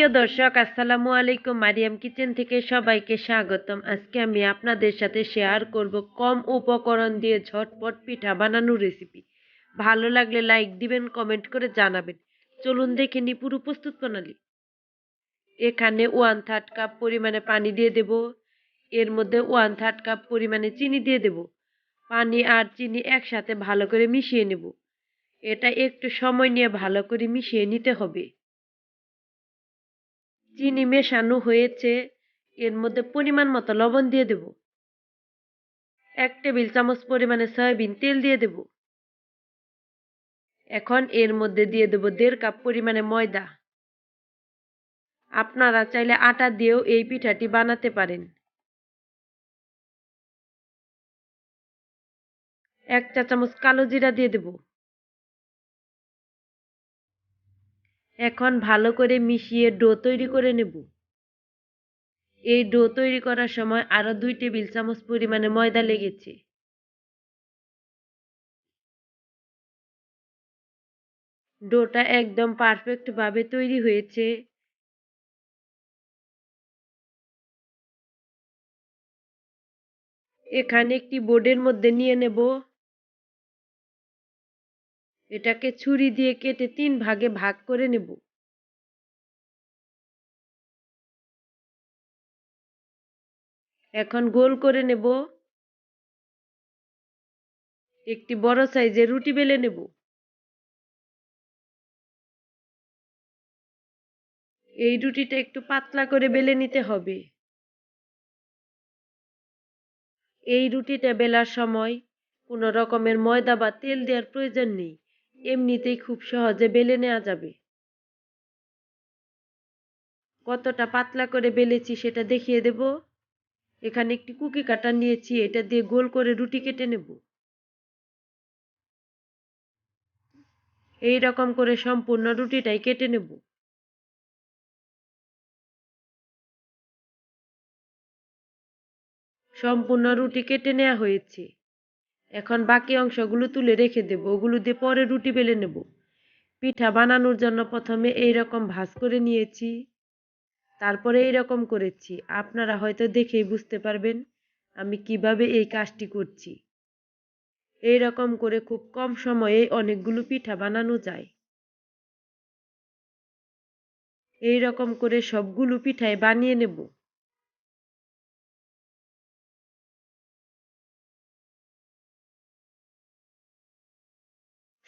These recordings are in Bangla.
প্রিয় দর্শক, আসসালামু আলাইকুম। মারিয়াম কিচেন থেকে সবাইকে স্বাগতম। আজকে আমি আপনাদের সাথে শেয়ার করব কম উপকরণ দিয়ে ঝটপট পিঠা বানানোর রেসিপি। ভালো লাগলে লাইক দিবেন, কমেন্ট করে জানাবেন। চলুন দেখে নিই পুরো প্রস্তুত প্রণালী। এখানে 1/3 কাপ পরিমাণে পানি দিয়ে দেব। এর মধ্যে 1/3 কাপ পরিমাণে চিনি দিয়ে দেব। পানি আর চিনি একসাথে ভালো করে মিশিয়ে নেব। এটা একটু সময় নিয়ে ভালো করে মিশিয়ে নিতে হবে। চিনি মেশানো হয়েছে, এর মধ্যে পরিমাণ মতো লবণ দিয়ে দেব। 1 টেবিল চামচ পরিমাণে সয়াবিন তেল দিয়ে দেব। এখন এর মধ্যে দিয়ে দেব 1.5 কাপ পরিমাণে ময়দা। আপনারা চাইলে আটা দিয়েও এই পিঠাটি বানাতে পারেন। 1 চা চামচ কালো জিরা দিয়ে দেব। এখন ভালো করে মিশিয়ে ডো তৈরি করে নেব। এই ডো তৈরি করার সময় আরো 2 টেবিল চামচ পরিমাণে ময়দা লেগেছে। ডোটা একদম পারফেক্ট ভাবে তৈরি হয়েছে। এখানে একটি বোর্ডের মধ্যে নিয়ে নেব। এটাকে ছুরি দিয়ে কেটে 3 ভাগে ভাগ করে নেব। এখন গোল করে নেব। একটি বড় সাইজের রুটি বেলে নেব। এই রুটিটা একটু পাতলা করে বেলে নিতে হবে। এই রুটিটা বেলার সময় কোনো রকমের ময়দা বা তেল দেওয়ার প্রয়োজন নেই, এমনিতেই খুব সহজে বেলে নেওয়া যাবে। কতটা পাতলা করে বেলেছি সেটা দেখিয়ে দেব। এখানে একটি কুকি কাটার নিয়েছি, এটা দিয়ে গোল করে রুটি কেটে নেব। এই রকম করে সম্পূর্ণ রুটিটাই কেটে নেব। সম্পূর্ণ রুটি কেটে নেওয়া হয়েছে। এখন বাকি অংশগুলো তুলে রেখে দেব, ওগুলো দিয়ে পরে রুটি বেলে নেব। পিঠা বানানোর জন্য প্রথমে এইরকম ভাঁজ করে নিয়েছি, তারপরে এইরকম করেছি। আপনারা হয়তো দেখেই বুঝতে পারবেন আমি কিভাবে এই কাজটি করছি। এইরকম করে খুব কম সময়ে অনেকগুলো পিঠা বানানো যায়। এইরকম করে সবগুলো পিঠাই বানিয়ে নেব।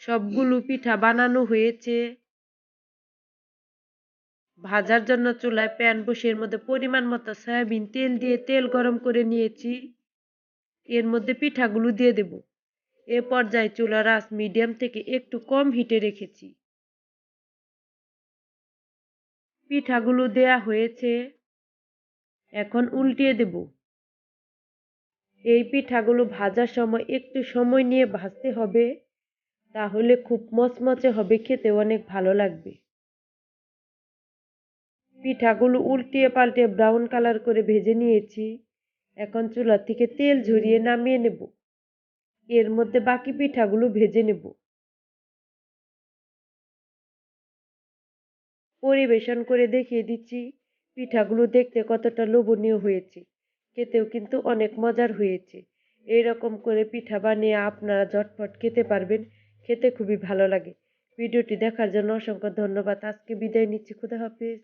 সবগুলো পিঠা বানানো হয়েছে। ভাজার জন্য চুলায় প্যান বসিয়ে এর মধ্যে পরিমাণ মতো সয়াবিন তেল দিয়ে তেল গরম করে নিয়েছি। এর মধ্যে পিঠাগুলো দিয়ে দেব। এ পর্যায়ে চুলার আঁচ মিডিয়াম থেকে একটু কম হিটে রেখেছি। পিঠাগুলো দেয়া হয়েছে, এখন উল্টিয়ে দেব। এই পিঠাগুলো ভাজার সময় একটু সময় নিয়ে ভাজতে হবে, তাহলে খুব মচমচে হবে, খেতে অনেক ভালো লাগবে। পিঠাগুলো উল্টিয়ে পাল্টিয়ে ব্রাউন কালার করে ভেজে নিয়েছি। এখন চুলা থেকে তেল ঝরিয়ে নামিয়ে নেব। এর মধ্যে বাকি পিঠাগুলো ভেজে নেব। পরিবেশন করে দেখিয়ে দিচ্ছি পিঠাগুলো দেখতে কতটা লোভনীয় হয়েছে, খেতেও কিন্তু অনেক মজার হয়েছে। এইরকম করে পিঠা বানিয়ে আপনারা ঝটপট খেতে পারবেন, খেতে খুবই ভালো লাগে। ভিডিওটি দেখার জন্য অসংখ্য ধন্যবাদ। আজকে বিদায় নিচ্ছি, খুদা হাফেজ।